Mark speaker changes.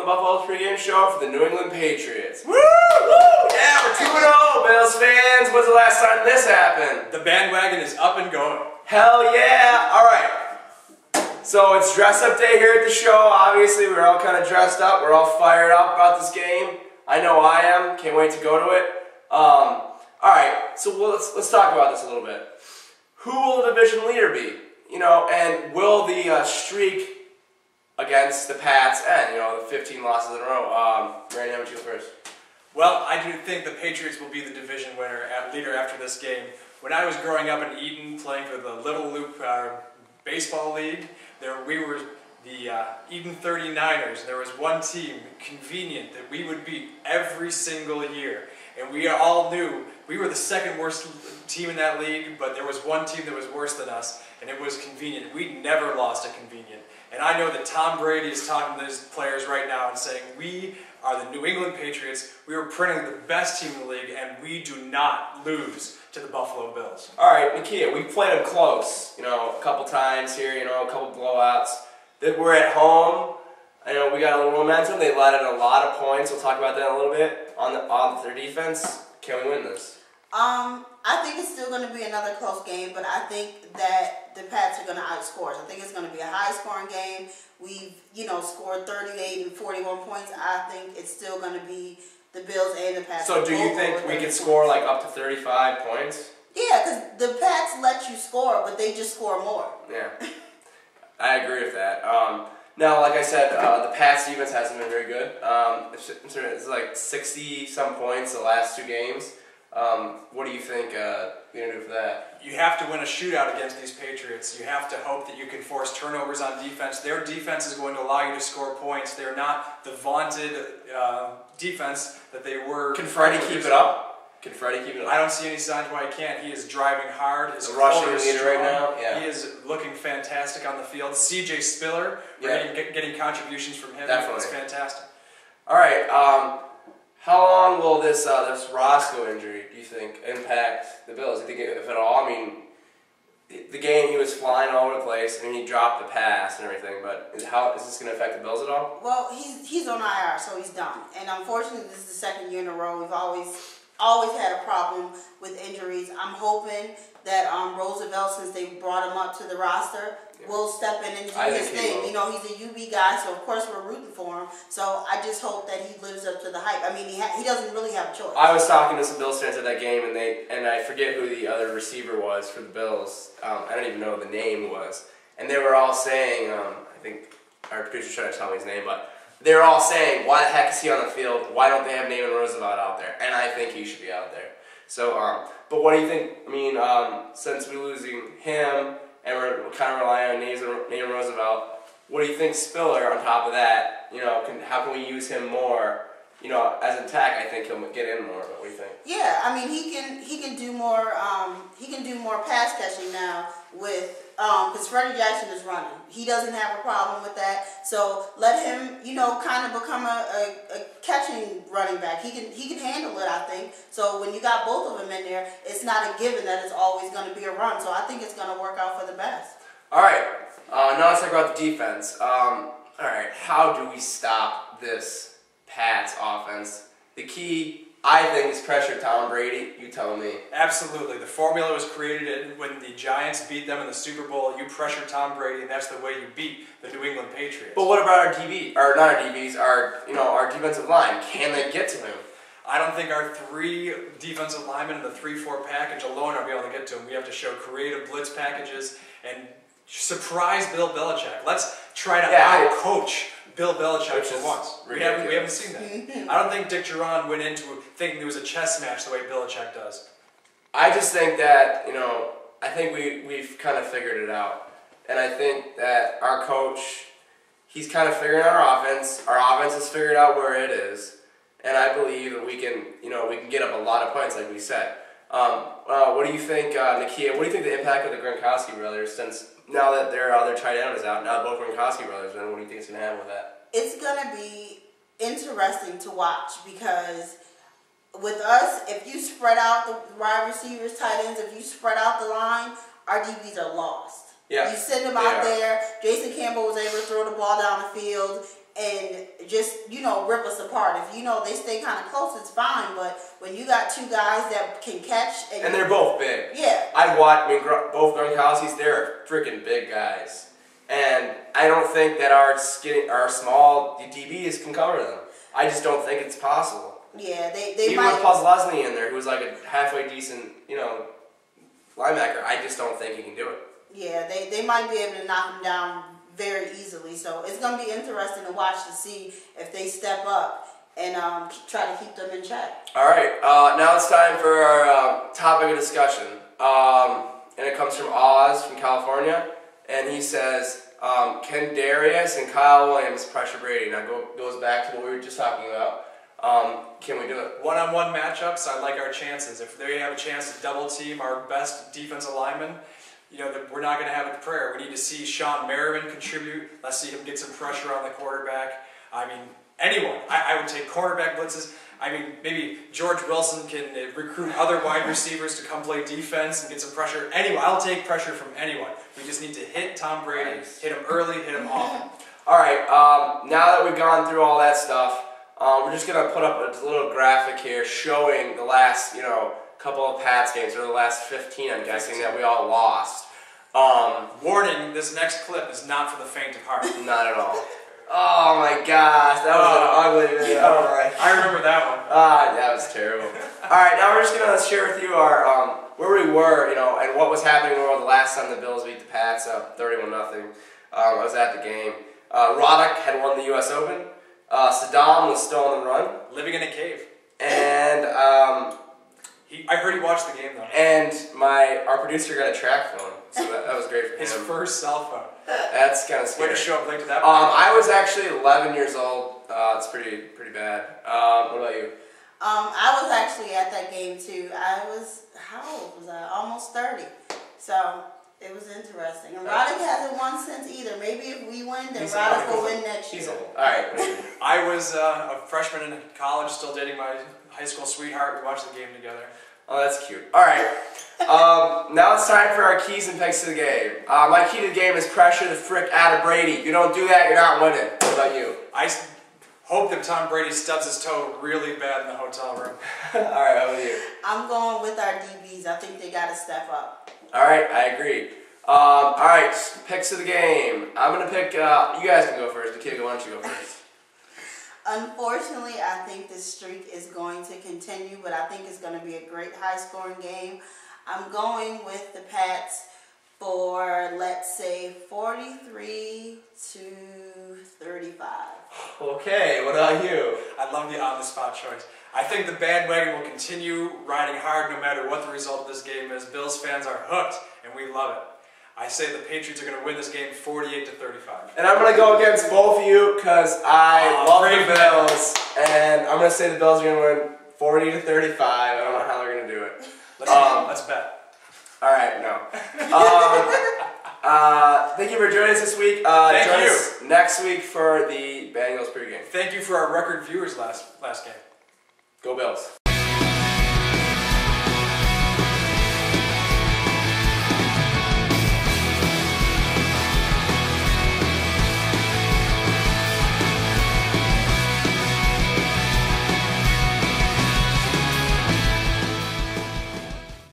Speaker 1: the Buffalo's pregame show for the New England Patriots. Woo! Woo! Yeah, we're 2-0, Bills fans. When's the last time this happened?
Speaker 2: The bandwagon is up and going.
Speaker 1: Hell yeah! Alright. So it's dress-up day here at the show. Obviously, we're all kind of dressed up. We're all fired up about this game. I know I am. Can't wait to go to it. Alright, so let's talk about this a little bit. Who will the division leader be? You know, and will the streak against the Pats end? You know, the 15 losses in a row. Randy, how would you go first?
Speaker 2: Well, I do think the Patriots will be the division leader after this game. When I was growing up in Eden, playing for the Little Loop Baseball League, we were the Eden 39ers. There was one team, convenient, that we would beat every single year. And we all knew we were the second worst team in that league, but there was one team that was worse than us, and it was Convenient. We never lost to Convenient. And I know that Tom Brady is talking to his players right now and saying, we are the New England Patriots. We are perennially the best team in the league, and we do not lose to the Buffalo Bills.
Speaker 1: All right, Nakia, we played them close, you know, a couple times here, you know, a couple blowouts. That we're at home. I know we got a little momentum. They let in a lot of points. We'll talk about that in a little bit. On their defense, can we win this?
Speaker 3: I think it's still going to be another close game, but I think that the Pats are going to outscore us. I think it's going to be a high-scoring game. We've, scored 38 and 41 points. I think it's still going to be the Bills and the Pats.
Speaker 1: So do you think we could score like up to 35 points?
Speaker 3: Yeah, because the Pats let you score, but they just score more.
Speaker 1: Yeah, I agree with that. Now, like I said, the Pats' defense hasn't been very good. It's like 60-some points the last two games. What do you think you're going to do for that?
Speaker 2: You have to win a shootout against these Patriots. You have to hope that you can force turnovers on defense. Their defense is going to allow you to score points. They're not the vaunted defense that they were.
Speaker 1: Can Freddie keep it up? Can Freddie keep it up?
Speaker 2: I don't see any signs why he can't. He is driving hard. His
Speaker 1: rushing leader right now. Yeah.
Speaker 2: He is looking fantastic on the field. CJ Spiller, getting contributions from him.
Speaker 1: Definitely.
Speaker 2: It's fantastic.
Speaker 1: All right. How long will this Roscoe injury, do you think, impact the Bills? Do you think, if at all? I mean, the game he was flying all over the place, and he dropped the pass and everything. But is this going to affect the Bills at all?
Speaker 3: Well, he's on IR, so he's done. And unfortunately, this is the second year in a row. We've always had a problem with injuries. I'm hoping that Roosevelt, since they brought him up to the roster, will step in and do his thing. He's a UB guy, so of course we're rooting for him. So I just hope that he lives up to the hype. I mean, he doesn't really have a choice.
Speaker 1: I was talking to some Bills fans at that game, and I forget who the other receiver was for the Bills. I don't even know what the name was. And they were all saying, I think our producer's trying to tell me his name, but they were all saying, why the heck is he on the field? Why don't they have Naaman Roosevelt out there? And I think he should be out there. So, but what do you think? I mean, since we're losing him and we're kind of relying on Naaman Roosevelt, what do you think Spiller, on top of that, how can we use him more? As an attack, I think he'll get in more. But what do you think?
Speaker 3: Yeah, I mean, he can do more. He can do more pass catching now with because Freddie Jackson is running. He doesn't have a problem with that. So let him, kind of become a catching running back. He can handle it, I think. So when you got both of them in there, it's not a given that it's always going to be a run. So I think it's going to work out for the best.
Speaker 1: All right. Now let's talk about the defense. All right. How do we stop this Pats offense? The key, I think, is pressure Tom Brady. You tell me.
Speaker 2: Absolutely. The formula was created when the Giants beat them in the Super Bowl. You pressure Tom Brady, and that's the way you beat the New England Patriots.
Speaker 1: But what about our DB? Or not our DBs, our defensive line. Can they get to him?
Speaker 2: I don't think our three defensive linemen in the 3-4 package alone are able to get to him. We have to show creative blitz packages and surprise Bill Belichick. Let's try to out-coach Bill Belichick for once. We haven't seen that. I don't think Dick Duran went into thinking it was a chess match the way Belichick does.
Speaker 1: I just think that, I think we've kind of figured it out. And I think that our coach, he's kind of figuring out our offense. Our offense has figured out where it is. And I believe that we can get up a lot of points, like we said. What do you think, Nakia, what do you think the impact of the Gronkowski brothers, since now that their other tight end is out, now both Gronkowski brothers, then what do you think it's going to have with that?
Speaker 3: It's going to be interesting to watch because with us, if you spread out the wide receivers, tight ends, if you spread out the line, our DBs are lost.
Speaker 1: Yeah.
Speaker 3: You send them out there. Jason Campbell was able to throw the ball down the field. and just, rip us apart. If, they stay kind of close, it's fine. But when you got two guys that can catch.
Speaker 1: And they're both big.
Speaker 3: Yeah.
Speaker 1: Both Gronkowski's, they're freaking big guys. And I don't think that our small DBs can cover them. I just don't think it's possible.
Speaker 3: Yeah, they
Speaker 1: Even
Speaker 3: might.
Speaker 1: with Postlesny in there, who was like a halfway decent, linebacker, I just don't think he can do it.
Speaker 3: Yeah, they might be able to knock him down very easily. So it's going to be interesting to watch to see if they step up and try to keep them in check.
Speaker 1: All right, now it's time for our topic of discussion. And it comes from Oz from California. And he says, can Darius and Kyle Williams pressure Brady? Now goes back to what we were just talking about. Can we do it?
Speaker 2: One-on-one matchups, I like our chances. If they have a chance to double team our best defensive lineman, we're not going to have a prayer. We need to see Sean Merriman contribute. Let's see him get some pressure on the quarterback. I mean, anyone. I would take cornerback blitzes. I mean, maybe George Wilson can recruit other wide receivers to come play defense and get some pressure. Anyway, I'll take pressure from anyone. We just need to hit Tom Brady, hit him early, hit him often.
Speaker 1: All right, now that we've gone through all that stuff, we're just going to put up a little graphic here showing the last, couple of Pats games, or the last 15, I'm guessing, that we all lost.
Speaker 2: Warning, this next clip is not for the faint of heart.
Speaker 1: Not at all. Oh my gosh, that was an ugly video.
Speaker 2: I remember that one.
Speaker 1: That was terrible. Alright, now we're just going to share with you our where we were, and what was happening in the world the last time the Bills beat the Pats up 31-0. I was at the game. Roddick had won the U.S. Open. Saddam was still on the run.
Speaker 2: Living in a cave.
Speaker 1: And
Speaker 2: I heard he watched the game though.
Speaker 1: And our producer got a track phone, so that was great for him.
Speaker 2: His first cell phone.
Speaker 1: That's kind of scary.
Speaker 2: Way to show up late to that.
Speaker 1: I was actually 11 years old. It's pretty bad. What about you?
Speaker 3: I was actually at that game too. How old was I? Almost 30. So it was interesting. And Roddick hasn't won since either. Maybe if we win, then Roddick will win next year.
Speaker 1: He's old. All right.
Speaker 2: I was a freshman in college, still dating my high school sweetheart. We watched the game together.
Speaker 1: Oh, that's cute. All right. Now it's time for our keys and picks to the game. My key to the game is pressure the frick out of Brady. If you don't do that, you're not winning. What about you?
Speaker 2: I hope that Tom Brady stubs his toe really bad in the hotel room.
Speaker 1: All right, how about you?
Speaker 3: I'm going with our DBs. I think they got to step up.
Speaker 1: All right, I agree. All right, picks of the game. I'm going to pick, you guys can go first. Akira, why don't you go first?
Speaker 3: Unfortunately, I think this streak is going to continue, but I think it's going to be a great high-scoring game. I'm going with the Pats for, let's say, 43-35.
Speaker 1: Okay, what about you?
Speaker 2: I love the on-the-spot choice. I think the bandwagon will continue riding hard no matter what the result of this game is. Bills fans are hooked, and we love it. I say the Patriots are going to win this game 48-35.
Speaker 1: And I'm going to go against both of you because I love the Bills. And I'm going to say the Bills are going to win 40-35. I don't know how they're going to do it.
Speaker 2: Let's bet.
Speaker 1: All right, no. Thank you for joining us this week.
Speaker 2: Thank
Speaker 1: join
Speaker 2: you.
Speaker 1: us next week for the Bengals pregame.
Speaker 2: Thank you for our record viewers last game.
Speaker 1: Go Bills.